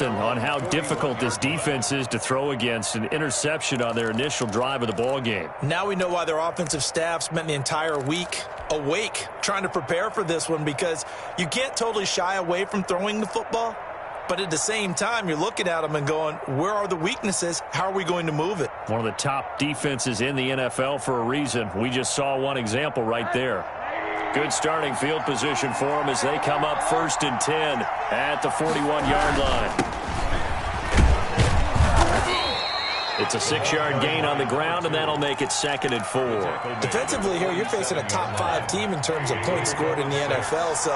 On how difficult this defense is to throw against. An interception on their initial drive of the ball game. Now we know why their offensive staff spent the entire week awake trying to prepare for this one, because you can't totally shy away from throwing the football, but at the same time you're looking at them and going, where are the weaknesses? How are we going to move it? One of the top defenses in the NFL for a reason. We just saw one example right there. Good starting field position for them as they come up 1st and 10 at the 41-yard line. It's a 6-yard gain on the ground, and that'll make it 2nd and 4. Defensively here, you're facing a top 5 team in terms of points scored in the NFL. So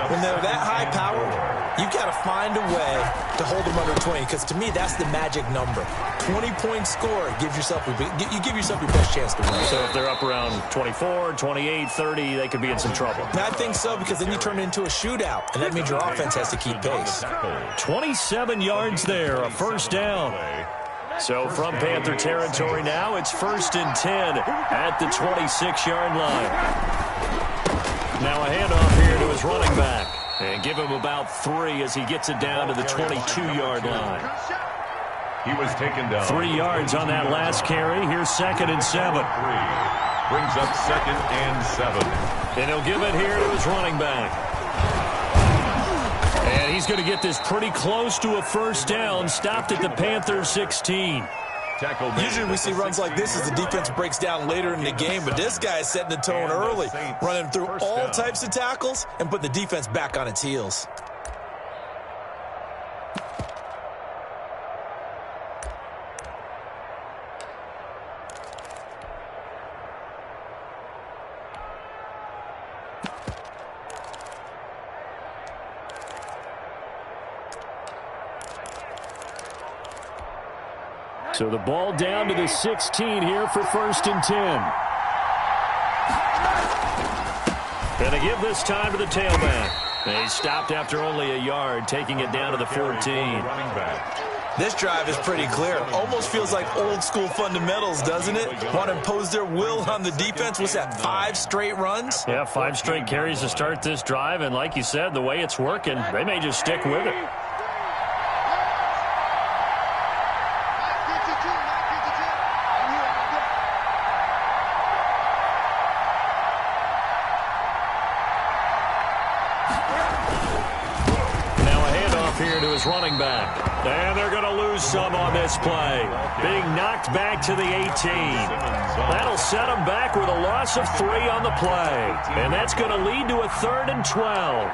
when they're that high-powered, you've got to find a way to hold them under 20, because to me, that's the magic number. 20-point score, you give yourself your best chance to win. So if they're up around 24, 28, 30, they could be in some trouble. I think so, because then you turn it into a shootout, and that means your offense has to keep pace. 27 yards there, a 1st down. So from Panther territory now, it's 1st and 10 at the 26-yard line. Now a handoff here to his running back. And give him about 3 as he gets it down to the 22-yard line. He was taken down. 3 yards on that last carry. Here's 2nd and 7. Brings up 2nd and 7. And he'll give it here to his running back. And he's going to get this pretty close to a 1st down. Stopped at the Panthers 16. Usually we see runs like this as the defense breaks down later in the game, but this guy is setting the tone early, running through all types of tackles and put the defense back on its heels. So the ball down to the 16 here for 1st and 10. Going to give this time to the tailback. He stopped after only a yard, taking it down to the 14. This drive is pretty clear. Almost feels like old school fundamentals, doesn't it? Want to impose their will on the defense. What's that, 5 straight runs? Yeah, 5 straight carries to start this drive. And like you said, the way it's working, they may just stick with it. Running back. And they're going to lose some on this play. Being knocked back to the 18. That'll set them back with a loss of 3 on the play. And that's going to lead to a 3rd and 12.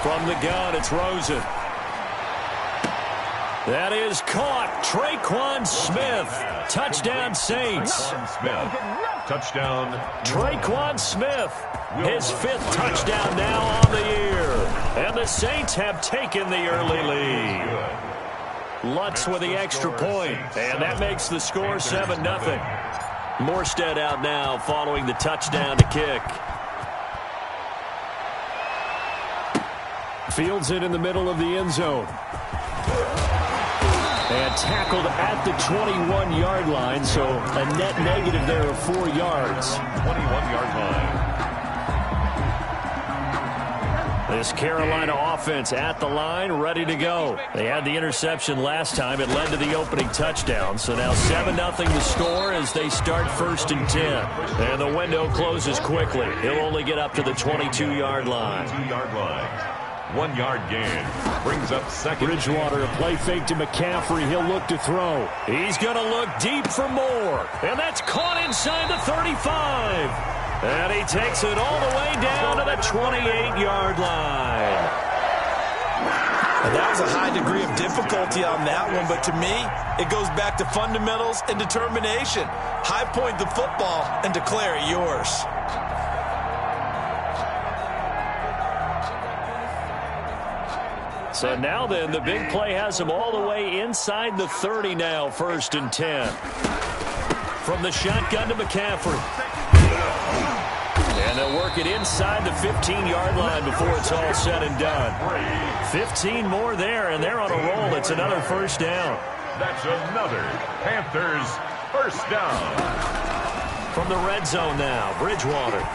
From the gun, it's Rosen. That is caught. Traquan Smith. Touchdown, Saints. Smith. Touchdown. Traquan Smith. His 5th touchdown now on the year. And the Saints have taken the early lead. Lutz with the extra point. And that makes the score 7-0. Morstead out now following the touchdown to kick. Fields it in the middle of the end zone. And tackled at the 21-yard line, so a net negative there of 4 yards. 21-yard line. This Carolina offense at the line, ready to go. They had the interception last time. It led to the opening touchdown. So now 7-0 the score as they start 1st and 10. And the window closes quickly. He'll only get up to the 22-yard line. 22-yard line. 1-yard gain. Brings up 2nd. Bridgewater, a play fake to McCaffrey. He'll look to throw. He's going to look deep for more. And that's caught inside the 35. And he takes it all the way down to the 28-yard line. And that was a high degree of difficulty on that one, but to me, it goes back to fundamentals and determination. High point the football and declare it yours. So now then, the big play has him all the way inside the 30 now, 1st and 10. From the shotgun to McCaffrey. And they'll they'll work it inside the 15-yard line before it's all said and done. 15 more there, and they're on a roll. It's another first down. That's another Panthers first down. From the red zone now, Bridgewater.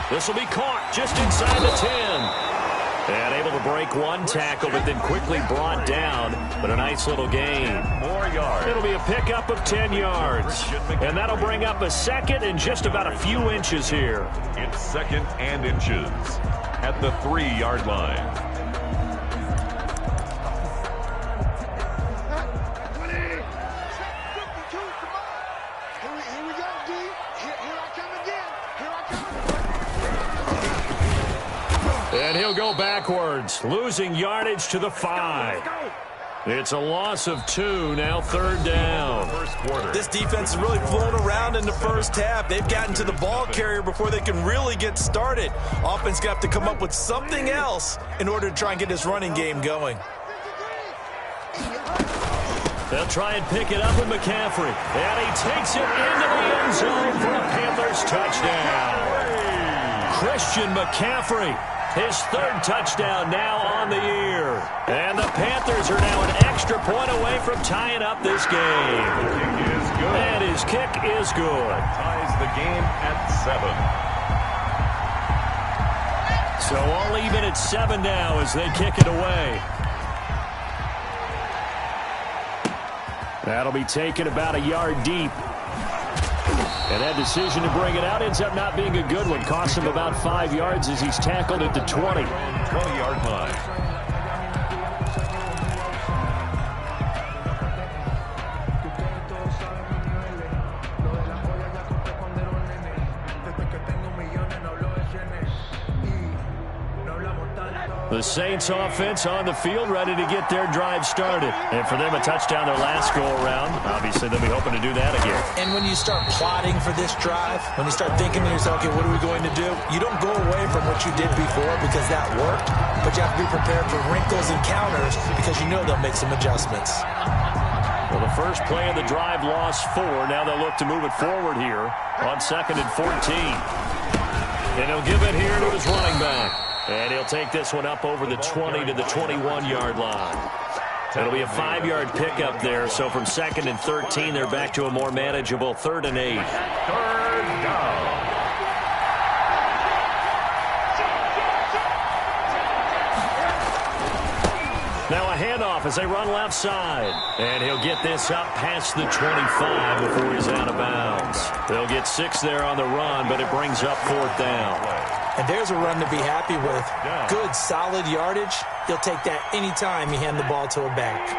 This will be caught just inside the 10. And able to break one tackle, but then quickly brought down. But a nice little gain. More yards. It'll be a pickup of 10 yards. And that'll bring up a second and just about a few inches here. It's second and inches at the 3-yard line. Here we go, D. Here I come again. Here I come again. And he'll go backwards, losing yardage to the 5. It's a loss of 2, now third down. This defense has really flown around in the first half. They've gotten to the ball carrier before they can really get started. Offense got to come up with something else in order to try and get this running game going. They'll try and pick it up with McCaffrey. And he takes it into the end zone for a Panthers touchdown. Christian McCaffrey. His third touchdown now on the year. And the Panthers are now an extra point away from tying up this game. And his kick is good. Ties the game at 7. So all even at 7 now as they kick it away. That'll be taken about a yard deep. And that decision to bring it out ends up not being a good one. Costs him about 5 yards as he's tackled at the 20. 20-yard line. The Saints offense on the field, ready to get their drive started. And for them, a touchdown their last go-around. Obviously, they'll be hoping to do that again. And when you start plotting for this drive, when you start thinking to yourself, okay, what are we going to do? You don't go away from what you did before because that worked, but you have to be prepared for wrinkles and counters because you know they'll make some adjustments. Well, the first play of the drive lost 4. Now they'll look to move it forward here on 2nd and 14. And he'll give it here to his running back. And he'll take this one up over the 20 to the 21-yard line. It'll be a 5-yard pickup there. So from 2nd and 13, they're back to a more manageable 3rd and 8. Third down. Now a handoff as they run left side. And he'll get this up past the 25 before he's out of bounds. They'll get 6 there on the run, but it brings up 4th down. And there's a run to be happy with. Good, solid yardage. He'll take that anytime you hand the ball to a back.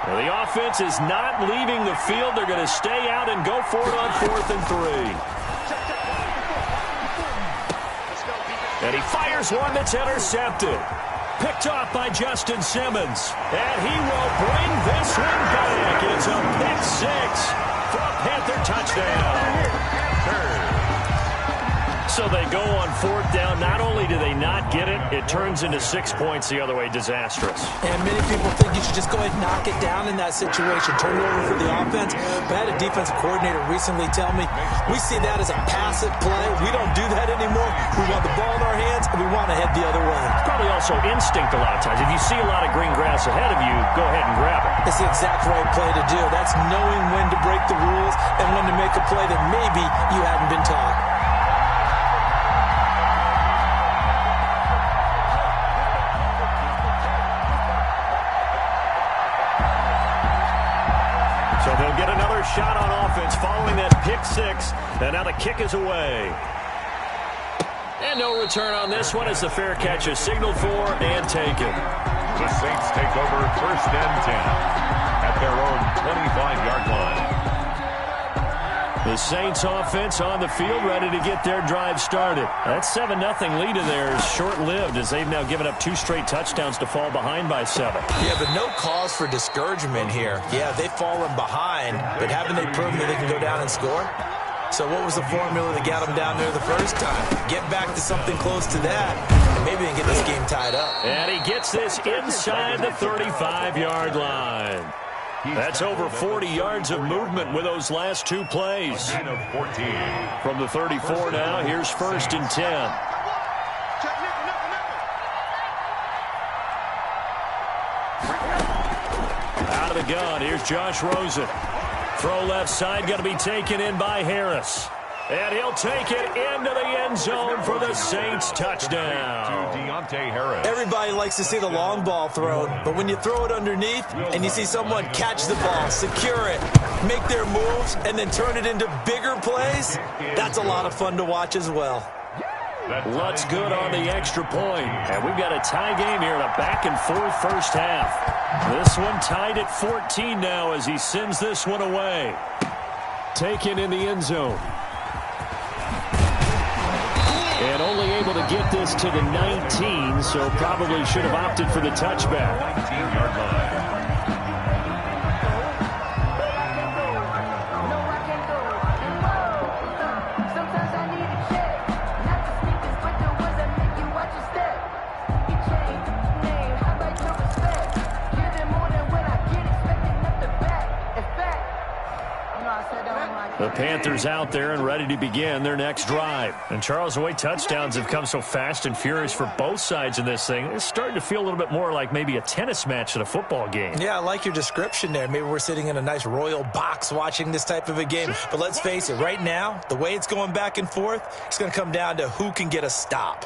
Well, the offense is not leaving the field. They're going to stay out and go for it on 4th and 3. And he fires one that's intercepted. Picked off by Justin Simmons. And he will bring this one back. It's a pick 6 for a Panther touchdown. So they go on 4th down. Not only do they not get it, it turns into 6 points the other way. Disastrous. And many people think you should just go ahead and knock it down in that situation. Turn it over for the offense. But I had a defensive coordinator recently tell me, we see that as a passive play. We don't do that anymore. We want the ball in our hands, and we want to head the other way. It's probably also instinct a lot of times. If you see a lot of green grass ahead of you, go ahead and grab it. It's the exact right play to do. That's knowing when to break the rules and when to make a play that maybe you hadn't been taught. So they'll get another shot on offense following that pick 6. And now the kick is away. And no return on this one as the fair catch is signaled for and taken. The Saints take over 1st and 10 at their own 25-yard line. The Saints offense on the field ready to get their drive started. That 7-0 lead of theirs short-lived as they've now given up 2 straight touchdowns to fall behind by 7. Yeah, but no cause for discouragement here. Yeah, they've fallen behind, but haven't they proven that they can go down and score? So what was the formula that got them down there the first time? Get back to something close to that, and maybe they can get this game tied up. And he gets this inside the 35-yard line. That's over 40 yards of movement with those last two plays. From the 34 now, here's 1st and 10. Out of the gun, here's Josh Rosen. Throw left side, going to be taken in by Harris. And he'll take it into the end zone for the Saints touchdown. Everybody likes to see the long ball thrown, but when you throw it underneath and you see someone catch the ball, secure it, make their moves, and then turn it into bigger plays, that's a lot of fun to watch as well. Lutz good on the extra point. And we've got a tie game here in a back-and-forth first half. This one tied at 14 now as he sends this one away. Taken in the end zone. And only able to get this to the 19, so probably should have opted for the touchback. 19-yard line. The Panthers out there and ready to begin their next drive. And Charles, the way touchdowns have come so fast and furious for both sides in this thing, it's starting to feel a little bit more like maybe a tennis match at a football game. Yeah, I like your description there. Maybe we're sitting in a nice royal box watching this type of a game. But let's face it, right now, the way it's going back and forth, it's going to come down to who can get a stop.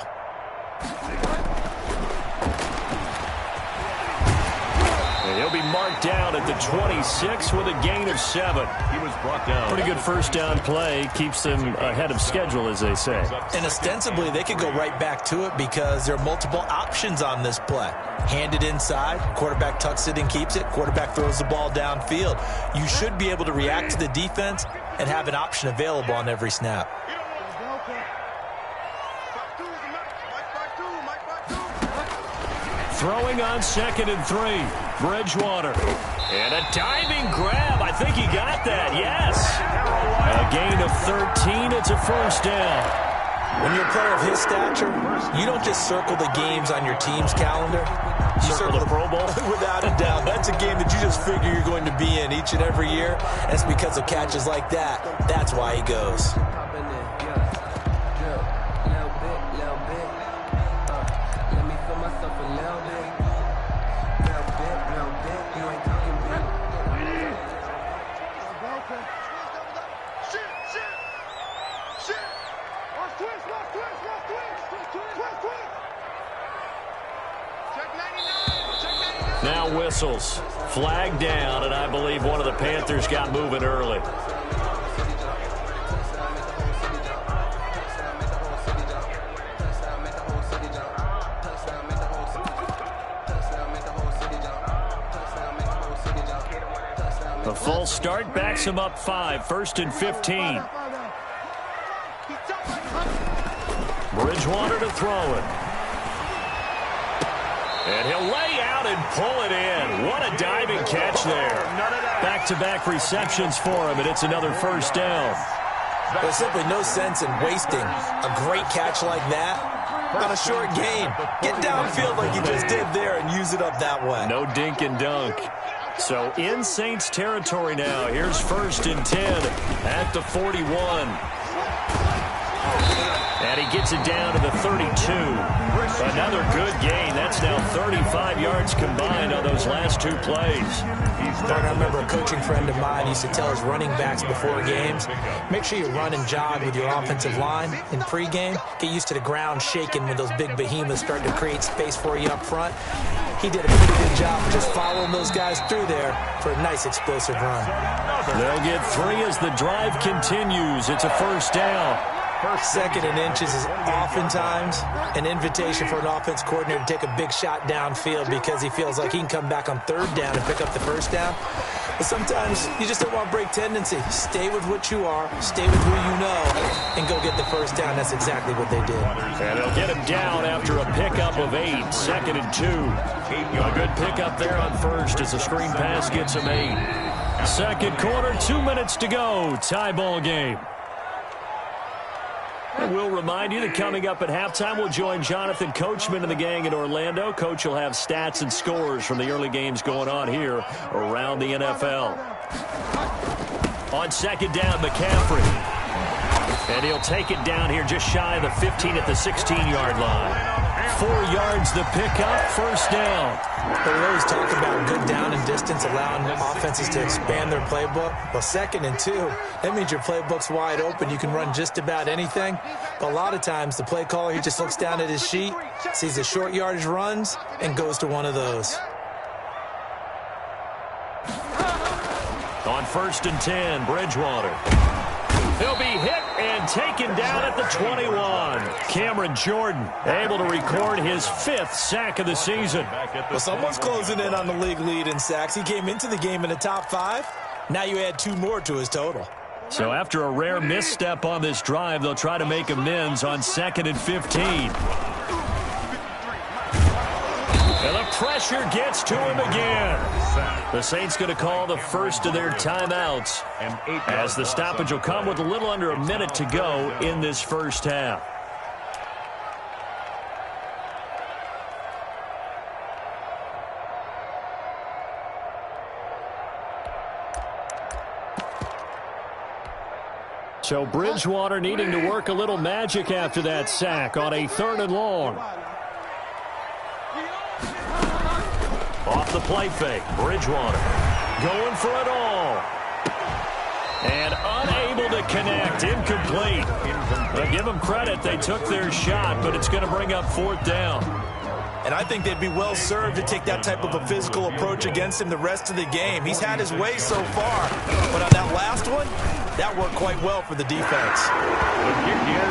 And he'll be marked down at the 26 with a gain of 7. He was brought down. Pretty good first down play. Keeps them ahead of schedule, as they say. And ostensibly, they could go right back to it because there are multiple options on this play. Hand it inside, quarterback tucks it and keeps it, quarterback throws the ball downfield. You should be able to react to the defense and have an option available on every snap. Throwing on 2nd and 3. Bridgewater. And a diving grab. I think he got that. Yes. A gain of 13. It's a first down. When you're a player of his stature, you don't just circle the games on your team's calendar. You circle the Pro Bowl? Without a doubt. That's a game that you just figure you're going to be in each and every year. That's because of catches like that. That's why he goes. Now whistles. Flag down, and I believe one of the Panthers got moving early. The full start backs him up 5. 1st and 15. Bridgewater to throw it. And he'll lay out and pull it in. What a diving catch there. Back-to-back receptions for him, and it's another first down. There's simply no sense in wasting a great catch like that on a short gain. Get downfield like you just did there and use it up that way. No dink and dunk. So in Saints territory now. Here's 1st and 10 at the 41. And he gets it down to the 32. Another good gain. That's now 35 yards combined on those last two plays. I remember a coaching friend of mine used to tell his running backs before games, make sure you run and jog with your offensive line in pregame. Get used to the ground shaking when those big behemoths start to create space for you up front. He did a pretty good job just following those guys through there for a nice explosive run. They'll get 3 as the drive continues. It's a first down. 2nd and inches is oftentimes an invitation for an offense coordinator to take a big shot downfield because he feels like he can come back on 3rd down and pick up the first down. But sometimes you just don't want to break tendency. Stay with what you are, stay with who you know, and go get the first down. That's exactly what they did. And they'll get him down after a pickup of 8. 2nd and 2. A good pickup there on 1st as the screen pass gets him 8. 2nd quarter, 2 minutes to go. Tie ball game. And we'll remind you that coming up at halftime, we'll join Jonathan Coachman and the gang in Orlando. Coach will have stats and scores from the early games going on here around the NFL. On second down, McCaffrey. And he'll take it down here just shy of the 15 at the 16-yard line. 4 yards the pickup, first down. But we always talk about good down and distance, allowing offenses to expand their playbook. Well, 2nd and 2, that means your playbook's wide open. You can run just about anything. But a lot of times, the play caller, he just looks down at his sheet, sees the short yardage runs, and goes to one of those. On 1st and 10, Bridgewater. He'll be hit and taken down at the 21. Cameron Jordan able to record his 5th sack of the season. Well, someone's closing in on the league lead in sacks. He came into the game in the top 5. Now you add 2 more to his total. So after a rare misstep on this drive, they'll try to make amends on 2nd and 15. And the pressure gets to him again. The Saints going to call the first of their timeouts as the stoppage will come with a little under a minute to go in this first half. So Bridgewater needing to work a little magic after that sack on a 3rd and long. Off the play fake, Bridgewater going for it all. And unable to connect, incomplete. Well, give them credit, they took their shot, but it's going to bring up 4th down. And I think they'd be well served to take that type of a physical approach against him the rest of the game. He's had his way so far, but on that last one, that worked quite well for the defense.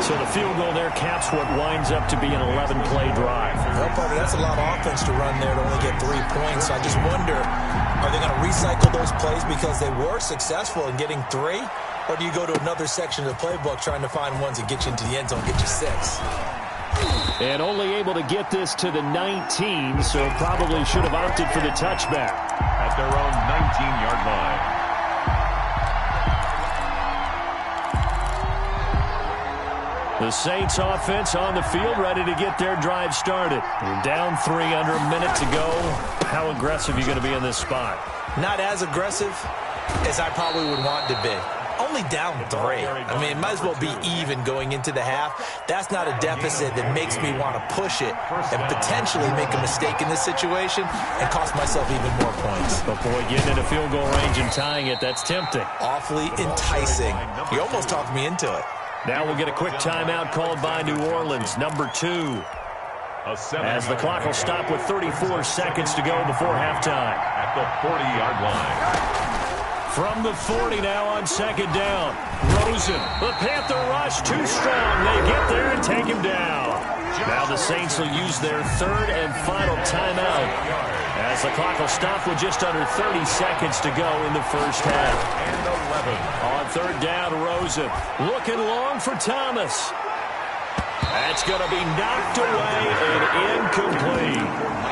So the field goal there caps what winds up to be an 11-play drive. Well, partner, that's a lot of offense to run there to only get 3 points. So I just wonder, are they going to recycle those plays because they were successful in getting 3? Or do you go to another section of the playbook trying to find ones that get you into the end zone, get you 6? And only able to get this to the 19, so probably should have opted for the touchback. At their own 19-yard line. The Saints offense on the field, ready to get their drive started. We're down 3, under a minute to go. How aggressive are you going to be in this spot? Not as aggressive as I probably would want to be. Only down 3. I mean, it might as well be even going into the half. That's not a deficit that makes me want to push it and potentially make a mistake in this situation and cost myself even more points. But boy, getting into field goal range and tying it, that's tempting. Awfully enticing. You almost talked me into it. Now we'll get a quick timeout called by New Orleans, number 2. As the clock will stop with 34 seconds to go before halftime. At the 40-yard line. From the 40 now on 2nd down. Rosen, the Panther rush too strong. They get there and take him down. Now the Saints will use their 3rd and final timeout as the clock will stop with just under 30 seconds to go in the first half. And 11. On 3rd down, Rosen looking long for Thomas. That's going to be knocked away and incomplete.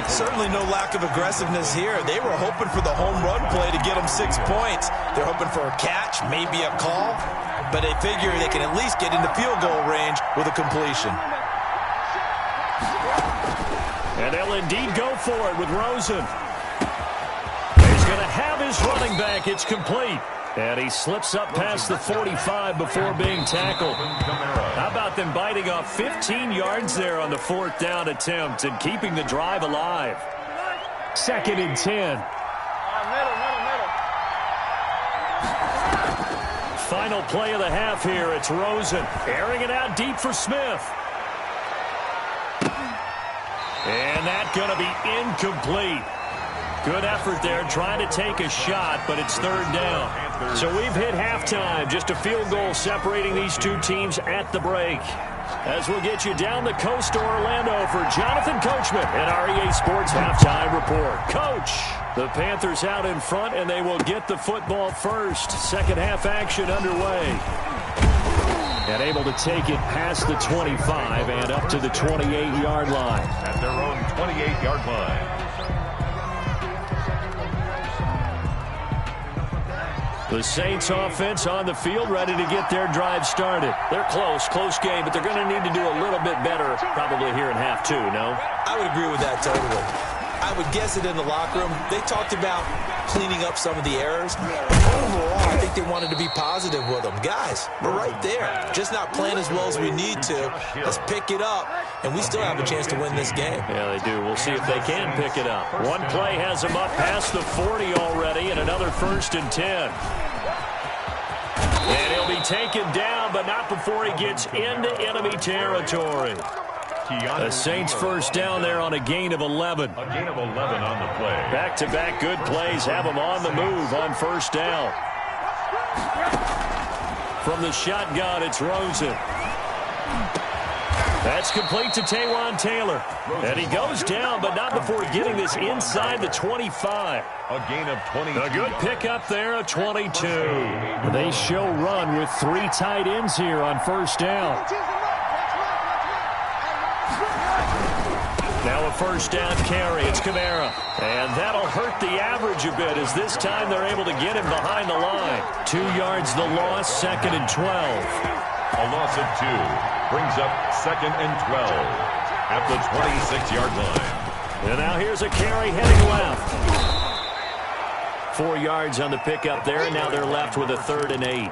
Certainly no lack of aggressiveness here. They were hoping for the home run play to get them 6 points. They're hoping for a catch, maybe a call, but they figure they can at least get into field goal range with a completion. And they'll indeed go for it with Rosen. He's going to have his running back. It's complete. And he slips up past the 45 before being tackled. How about them biting off 15 yards there on the 4th down attempt and keeping the drive alive? 2nd and 10. Final play of the half here. It's Rosen airing it out deep for Smith. And that's going to be incomplete. Good effort there, trying to take a shot, but it's 3rd down. So we've hit halftime, just a field goal separating these two teams at the break. As we'll get you down the coast to Orlando for Jonathan Coachman and our EA Sports Halftime Report. Coach, the Panthers out in front, and they will get the football first. Second half action underway. And able to take it past the 25 and up to the 28-yard line. At their own 28-yard line. The Saints offense on the field, ready to get their drive started. They're close game, but they're going to need to do a little bit better probably here in half two, no? I would agree with that totally. I would guess it in the locker room. They talked about cleaning up some of the errors. Overall, I think they wanted to be positive with them. Guys, we're right there. Just not playing as well as we need to. Let's pick it up, and we still have a chance to win this game. Yeah, they do. We'll see if they can pick it up. One play has them up past the 40 already, and another 1st and 10. And he'll be taken down, but not before he gets into enemy territory. The Saints first down there on a gain of 11. A gain of 11 on the play. Back-to-back good plays have them on the move on first down. From the shotgun, it's Rosen. That's complete to Taywan Taylor. And he goes down, but not before getting this inside the 25. A gain of 22. A good pickup there, a 22. They show run with 3 tight ends here on first down. Now a first down carry. It's Kamara. And that'll hurt the average a bit as this time they're able to get him behind the line. 2 yards the loss, 2nd and 12. A loss of 2 brings up 2nd and 12 at the 26-yard line. And now here's a carry heading left. 4 yards on the pickup there, and now they're left with a 3rd and 8.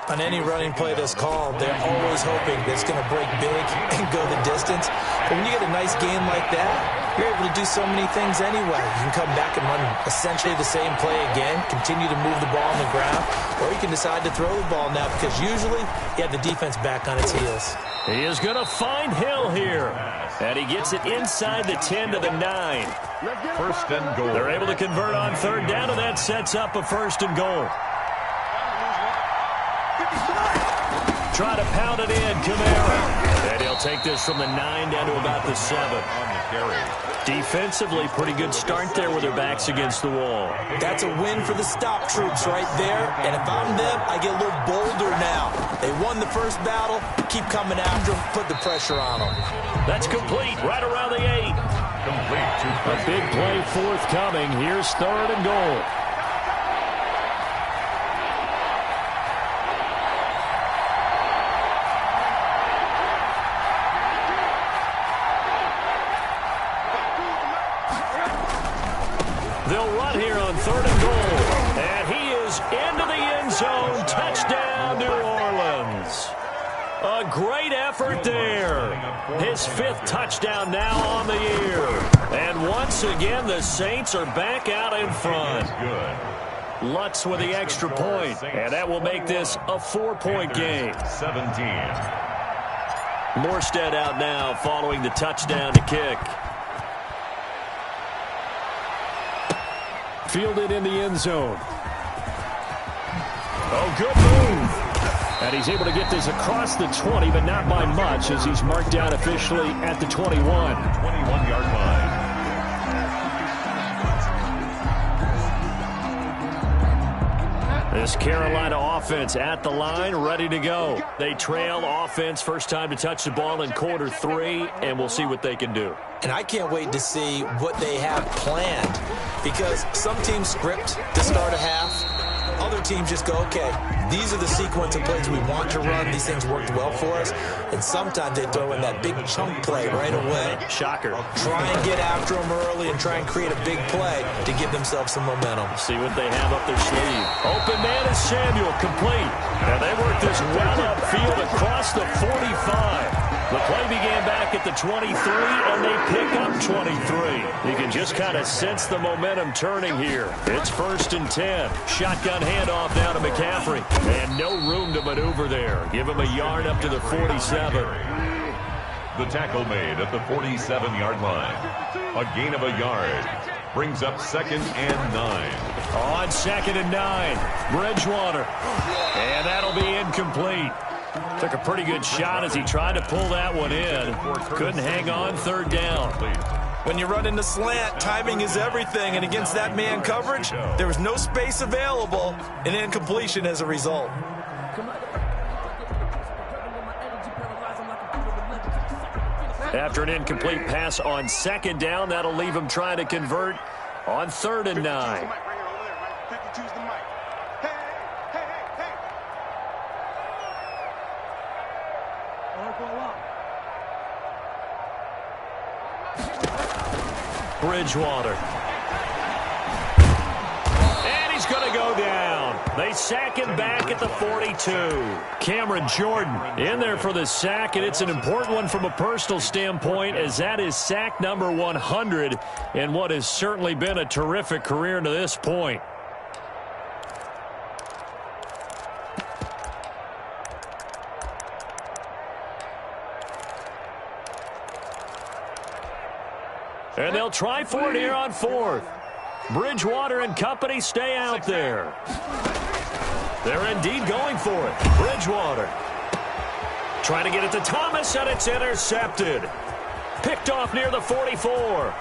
On any running play that's called, they're always hoping that it's going to break big and go the distance. But when you get a nice game like that, you're able to do so many things anyway. You can come back and run essentially the same play again, continue to move the ball on the ground, or you can decide to throw the ball now because usually you have the defense back on its heels. He is going to find Hill here. And he gets it inside the 10 to the 9. 1st and goal. They're able to convert on 3rd down, and that sets up a 1st and goal. Try to pound it in, Kamara. And he'll take this from the 9 down to about the 7. On the carry. Defensively, pretty good start there with their backs against the wall. That's a win for the stop troops right there. And if I'm them, I get a little bolder now. They won the first battle. Keep coming after them. Put the pressure on them. That's complete right around the 8. Complete to A big play forthcoming. Here's 3rd and goal. They'll run here on 3rd and goal. And he is into the end zone. Touchdown, New Orleans. A great effort there. His 5th touchdown now on the year. And once again, the Saints are back out in front. good. Lutz with the extra point. And that will make this a 4-point game. 17. Morstead out now following the touchdown to kick. Fielded in the end zone. Oh, good move. And he's able to get this across the 20, but not by much as he's marked down officially at the 21. 21-yard line. This Carolina offense at the line, ready to go. They trail offense, first time to touch the ball in quarter 3, and we'll see what they can do. And I can't wait to see what they have planned, because some teams script to start a half. Other teams just go, okay, these are the sequence of plays we want to run. These things worked well for us. And sometimes they throw in that big chunk play right away. Shocker. Try and get after them early and try and create a big play to give themselves some momentum. See what they have up their sleeve. Open man is Samuel, complete. And they work this well upfield across the 45. The play began back at the 23, and they pick up 23. You can just kind of sense the momentum turning here. It's 1st and 10. Shotgun handoff now to McCaffrey. And no room to maneuver there. Give him a yard up to the 47. The tackle made at the 47-yard line. A gain of a yard. Brings up 2nd and 9. On 2nd and 9. Bridgewater. And that'll be incomplete. Took a pretty good shot as he tried to pull that one in. Couldn't hang on, 3rd down. When you run in the slant, timing is everything. And against that man coverage, there was no space available, and incompletion as a result. After an incomplete pass on 2nd down, that'll leave him trying to convert on 3rd and 9. Bridgewater. And he's going to go down. They sack him back at the 42. Cameron Jordan in there for the sack, and it's an important one from a personal standpoint, as that is sack number 100 in what has certainly been a terrific career to this point. And they'll try for it here on fourth. Bridgewater and company stay out there. They're indeed going for it. Bridgewater trying to get it to Thomas, and it's intercepted. Picked off near the 44.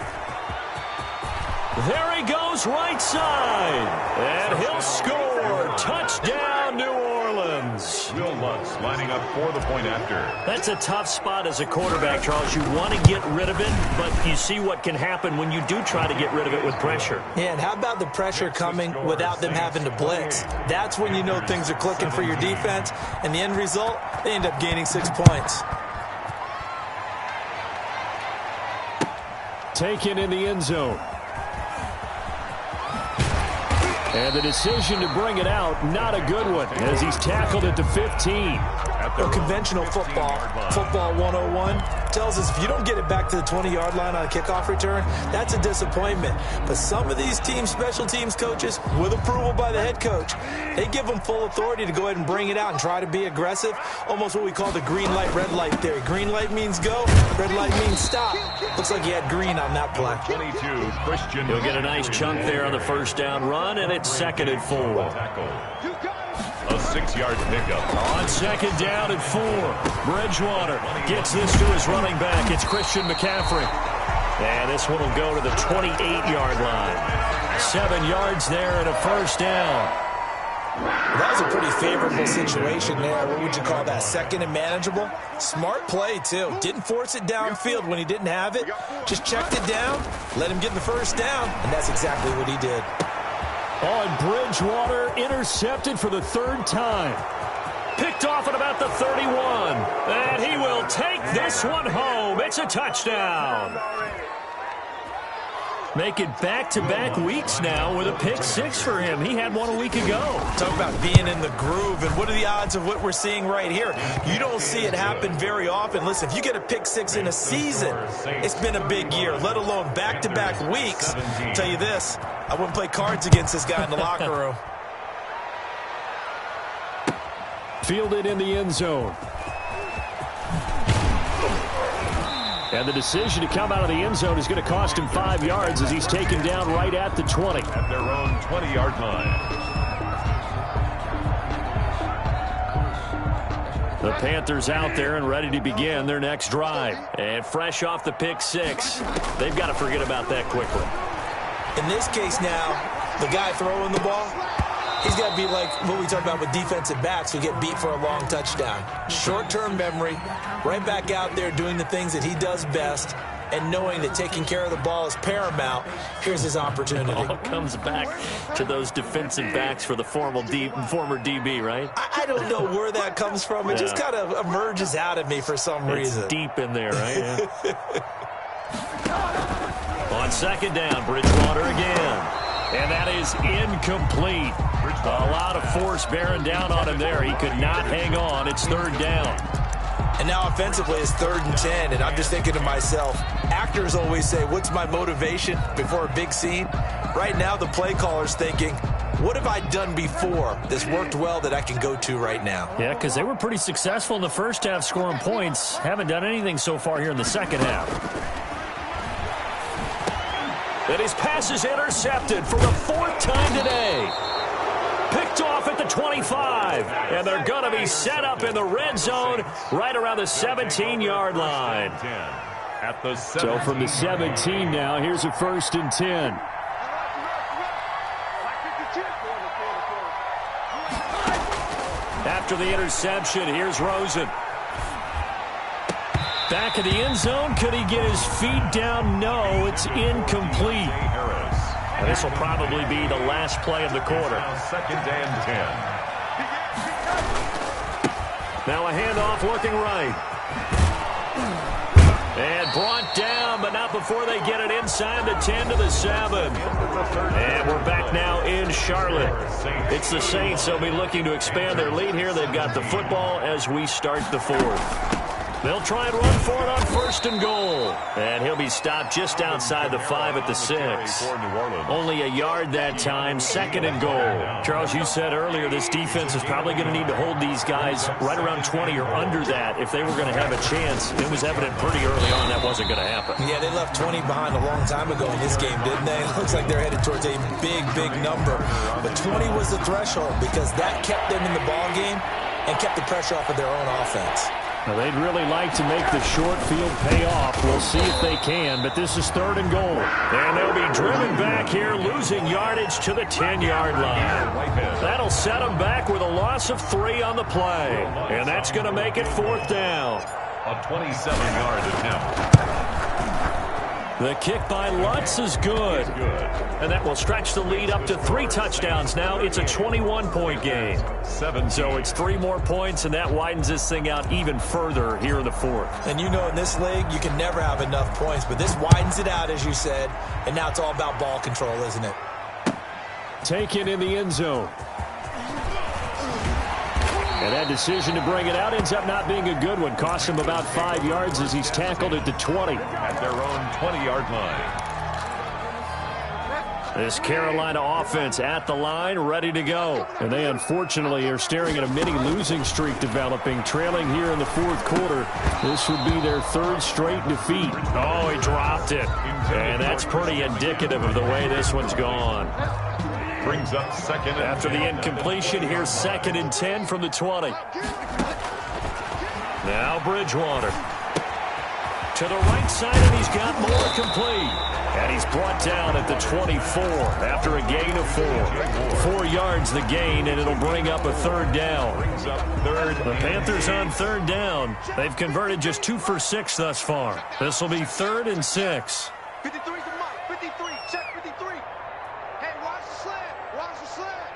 There he goes, right side. And he'll score. Touchdown, New Orleans. Will Lutz lining up for the point after. That's a tough spot as a quarterback, Charles. You want to get rid of it, but you see what can happen when you do try to get rid of it with pressure. Yeah, and how about the pressure coming without them having to blitz? That's when you know things are clicking for your defense, and the end result, they end up gaining 6 points. Taken in the end zone. And the decision to bring it out, not a good one, as he's tackled at the 15. Conventional football 101, tells us if you don't get it back to the 20-yard line on a kickoff return, that's a disappointment. But some of these special teams coaches, with approval by the head coach, they give them full authority to go ahead and bring it out and try to be aggressive, almost what we call the green light, red light theory. Green light means go, red light means stop. Looks like he had green on that play. 22, Christian. He'll get a nice chunk there on the first down run, and it's 2nd and 4. A 6-yard pickup. On 2nd down and 4. Bridgewater gets this to his running back. It's Christian McCaffrey. And this one will go to the 28-yard line. 7 yards there and a first down. That was a pretty favorable situation there. What would you call that? 2nd and manageable? Smart play, too. Didn't force it downfield when he didn't have it. Just checked it down, let him get the first down, and that's exactly what he did. And Bridgewater intercepted for the 3rd time. Picked off at about the 31. And he will take this one home. It's a touchdown. Make it back-to-back weeks now with a pick 6 for him. He had one a week ago. Talk about being in the groove, and what are the odds of what we're seeing right here? You don't see it happen very often. Listen, if you get a pick 6 in a season, it's been a big year, let alone back-to-back weeks. I'll tell you this, I wouldn't play cards against this guy in the locker room. Fielded in the end zone. And the decision to come out of the end zone is going to cost him 5 yards as he's taken down right at the 20. At their own 20-yard line. The Panthers out there and ready to begin their next drive. And fresh off the pick 6, they've got to forget about that quickly. In this case now, the guy throwing the ball, he's got to be like what we talk about with defensive backs who get beat for a long touchdown. Short-term memory, right back out there doing the things that he does best, and knowing that taking care of the ball is paramount. Here's his opportunity. It all comes back to those defensive backs for the former DB, right? I don't know where that comes from. It just kind of emerges out of me for some reason. It's deep in there, right? Yeah. On 2nd down, Bridgewater again. And that is incomplete. A lot of force bearing down on him there. He could not hang on. It's 3rd down. And now offensively it's 3rd and 10. And I'm just thinking to myself, actors always say, what's my motivation before a big scene? Right now the play caller's thinking, what have I done before that's worked well that I can go to right now? Yeah, because they were pretty successful in the first half scoring points. Haven't done anything so far here in the second half. And his pass is intercepted for the 4th time today. Picked off at the 25. And they're going to be set up in the red zone right around the 17-yard line. At the so from the 17 now, here's a 1st and 10. After the interception, here's Rosen. Back in the end zone. Could he get his feet down? No, it's incomplete. And this will probably be the last play of the quarter. 2nd and 10. Now a handoff looking right. And brought down, but not up before they get it inside the 10 to the 7. And we're back now in Charlotte. It's the Saints. They'll be looking to expand their lead here. They've got the football as we start the 4th. They'll try and run for it on 1st and goal. And he'll be stopped just outside the 5 at the 6. Only a yard that time, 2nd and goal. Charles, you said earlier this defense is probably going to need to hold these guys right around 20 or under that if they were going to have a chance. It was evident pretty early on that wasn't going to happen. Yeah, they left 20 behind a long time ago in this game, didn't they? It looks like they're headed towards a big, big number. But 20 was the threshold because that kept them in the ball game and kept the pressure off of their own offense. Now, they'd really like to make the short field pay off. We'll see if they can, but this is 3rd and goal. And they'll be driven back here, losing yardage to the 10-yard line. That'll set them back with a loss of 3 on the play. And that's going to make it 4th down. A 27-yard attempt. The kick by Lutz is good. And that will stretch the lead up to 3 touchdowns. Now it's a 21-point game. So it's 3 more points, and that widens this thing out even further here in the 4th. And you know in this league, you can never have enough points, but this widens it out, as you said, and now it's all about ball control, isn't it? Taken in the end zone. And that decision to bring it out ends up not being a good one. Cost him about 5 yards as he's tackled at the 20. At their own 20-yard line. This Carolina offense at the line, ready to go. And they unfortunately are staring at a mini losing streak developing, trailing here in the 4th quarter. This would be their 3rd straight defeat. Oh, he dropped it. And that's pretty indicative of the way this one's gone. Brings up 2nd and after the incompletion, here's 2nd and 10 from the 20. Now Bridgewater. To the right side, and he's got more complete. And he's brought down at the 24 after a gain of 4. 4 yards the gain, and it'll bring up a 3rd down. The Panthers on 3rd down. They've converted just 2 for 6 thus far. This will be 3rd and 6. 53 is the mic. 53. Check 53. Hey, watch the slant. Watch the slant.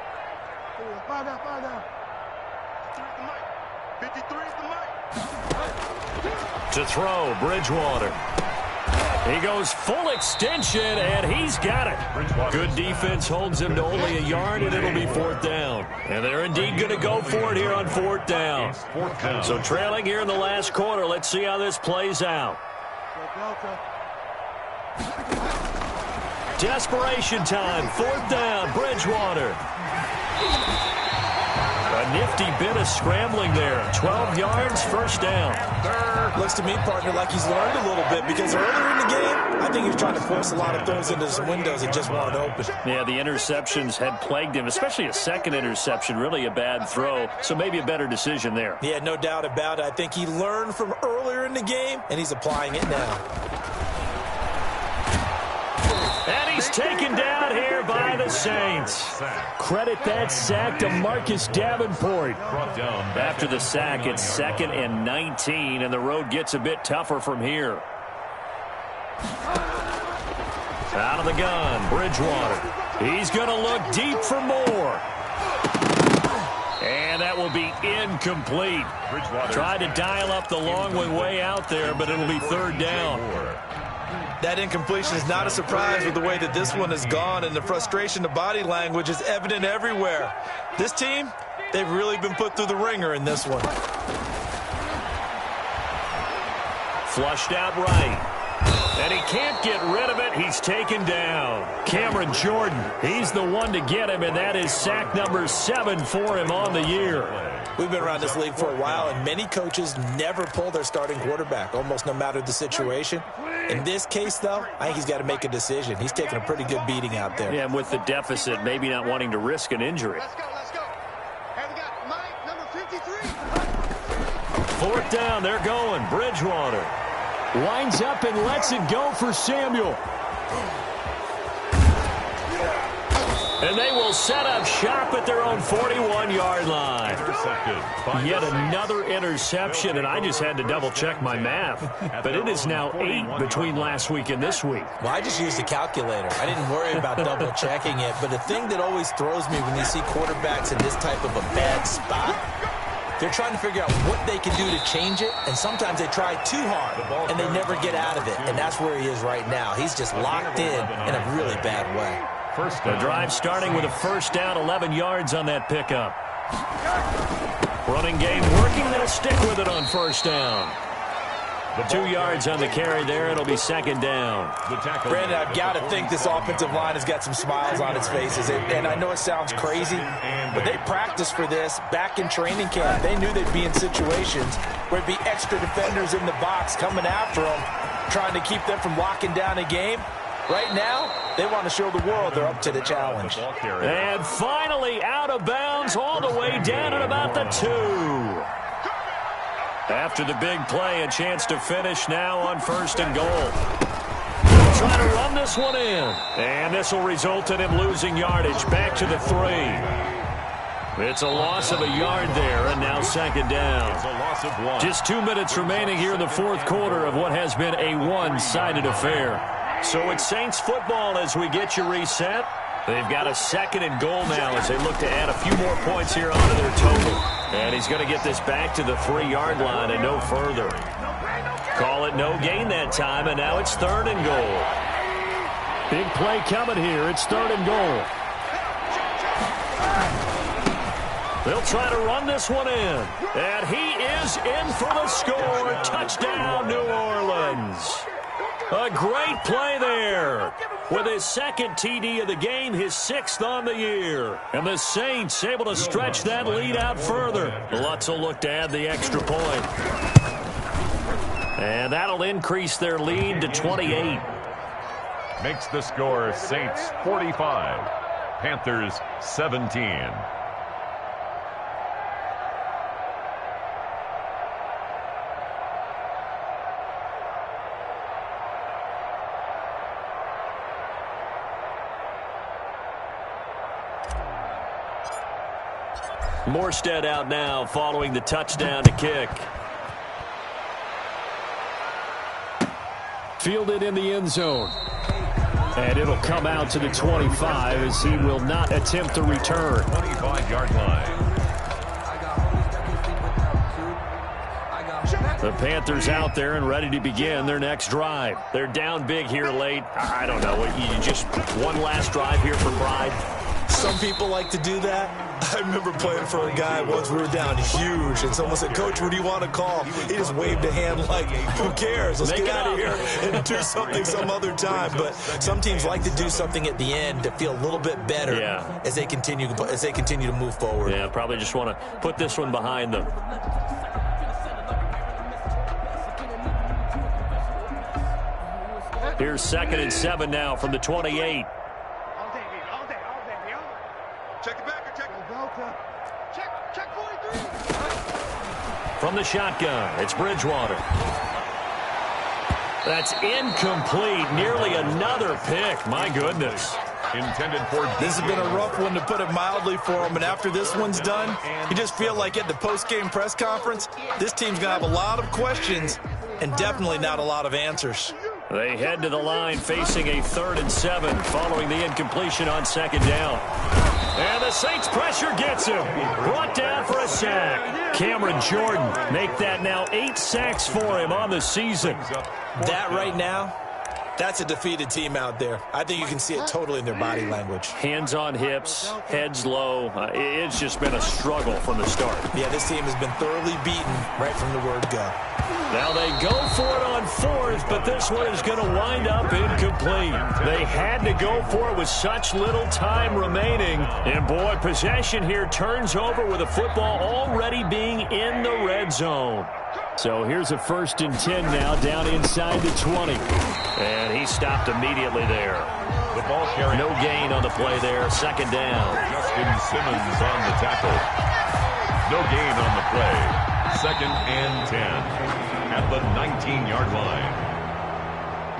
Five down. 53 is the mic. To throw, Bridgewater. He goes full extension, and he's got it. Good defense holds him to only a yard, and it'll be 4th down. And they're indeed going to go for it here on 4th down. So trailing here in the last quarter. Let's see how this plays out. Desperation time. 4th down, Bridgewater. A nifty bit of scrambling there. 12 yards, 1st down. Looks to me, partner, like he's learned a little bit because earlier in the game, I think he was trying to force a lot of throws into some windows that just weren't open. Yeah, the interceptions had plagued him, especially a 2nd interception, really a bad throw. So maybe a better decision there. Yeah, no doubt about it. I think he learned from earlier in the game, and he's applying it now. And he's taken down here by the Saints. Credit that sack to Marcus Davenport. After the sack, it's 2nd and 19, and the road gets a bit tougher from here. Out of the gun, Bridgewater. He's going to look deep for more. And that will be incomplete. Tried to dial up the long one way out there, but it'll be 3rd down. That incompletion is not a surprise with the way that this one has gone, and the frustration, the body language is evident everywhere. This team, they've really been put through the ringer in this one. Flushed out right. And he can't get rid of it. He's taken down. Cameron Jordan, he's the one to get him, and that is sack number 7 for him on the year. We've been around this league for a while, and many coaches never pull their starting quarterback, almost no matter the situation. In this case, though, I think he's got to make a decision. He's taking a pretty good beating out there. Yeah, and with the deficit, maybe not wanting to risk an injury. Let's go. And we got Mike, number 53. 4th down, they're going. Bridgewater winds up and lets it go for Samuel. And they will set up shop at their own 41-yard line. Yet another interception, and I just had to double-check my math. But it is now 8 between last week and this week. Well, I just used a calculator. I didn't worry about double-checking it. But the thing that always throws me when you see quarterbacks in this type of a bad spot, They're trying to figure out what they can do to change it, and sometimes they try too hard, and they never get out of it, and that's where he is right now. He's just locked in a really bad way. The drive starting with a first down, 11 yards on that pickup. Running game working. They'll stick with it on first down. 2 yards on the carry there. It'll be second down. Brandon, I've got to think this offensive line has got some smiles on its faces. And I know it sounds crazy, but they practiced for this back in training camp. They knew they'd be in situations where it'd be extra defenders in the box coming after them, trying to keep them from locking down a game. Right now, they want to show the world they're up to the challenge. And finally out of bounds all the way down at about the 2. After the big play, a chance to finish now on first and goal. They'll try to run this one in. And this will result in him losing yardage back to the 3. It's a loss of a yard there, and now second down. Just 2 minutes remaining here in the fourth quarter of what has been a one-sided affair. So it's Saints football as we get you reset. They've got a second and goal now as they look to add a few more points here onto their total. And he's going to get this back to the 3-yard line and no further. Call it no gain that time, and now it's third and goal. Big play coming here. It's third and goal. They'll try to run this one in. And he is in for the score. Touchdown, New Orleans. A great play there. With his second TD of the game, his 6th on the year. And the Saints able to stretch that lead out further. Lutz will look to add the extra point. And that'll increase their lead to 28. Makes the score Saints 45, Panthers 17. Morstead out now following the touchdown to kick. Fielded in the end zone. And it'll come out to the 25 as he will not attempt to return. 25-yard line. The Panthers out there and ready to begin their next drive. They're down big here late. I don't know. You just one last drive here for pride. Some people like to do that. I remember playing for a guy once. We were down huge, and someone said, "Coach, what do you want to call?" He just waved a hand like, "Who cares? Let's get out of here and do something some other time." But some teams like to do something at the end to feel a little bit better as they continue to move forward. Yeah, probably just want to put this one behind them. Here's 2nd and 7 now from the 28. Check it back or check it. Check 43. From the shotgun, it's Bridgewater. That's incomplete. Nearly another pick. My goodness. Intended for this has been a rough one, to put it mildly, for him. And after this one's done, you just feel like at the post-game press conference, this team's going to have a lot of questions and definitely not a lot of answers. They head to the line facing a 3rd and 7 following the incompletion on second down. And the Saints pressure gets him. Brought down for a sack. Cameron Jordan make that now 8 sacks for him on the season. That right now, that's a defeated team out there. I think you can see it totally in their body language. Hands on hips, heads low. It's just been a struggle from the start. Yeah, this team has been thoroughly beaten right from the word go. Now they go for it on 4th, but this one is going to wind up incomplete. They had to go for it with such little time remaining. And boy, possession here turns over with the football already being in the red zone. So here's a 1st and 10 now down inside the 20. And he stopped immediately there. The ball carrier. No gain on the play there. 2nd down. Justin Simmons on the tackle. No gain on the play. 2nd and 10 at the 19-yard line.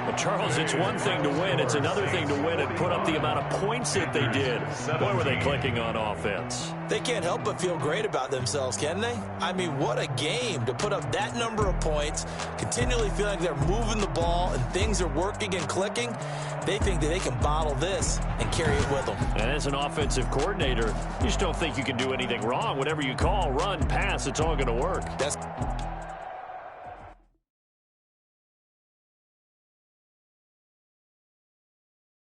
Well, Charles, it's one thing to win. It's another thing to win and put up the amount of points that they did. Boy, were they clicking on offense. They can't help but feel great about themselves, can they? I mean, what a game to put up that number of points, continually feel like they're moving the ball and things are working and clicking. They think that they can bottle this and carry it with them. And as an offensive coordinator, you just don't think you can do anything wrong. Whatever you call, run, pass, it's all going to work. That's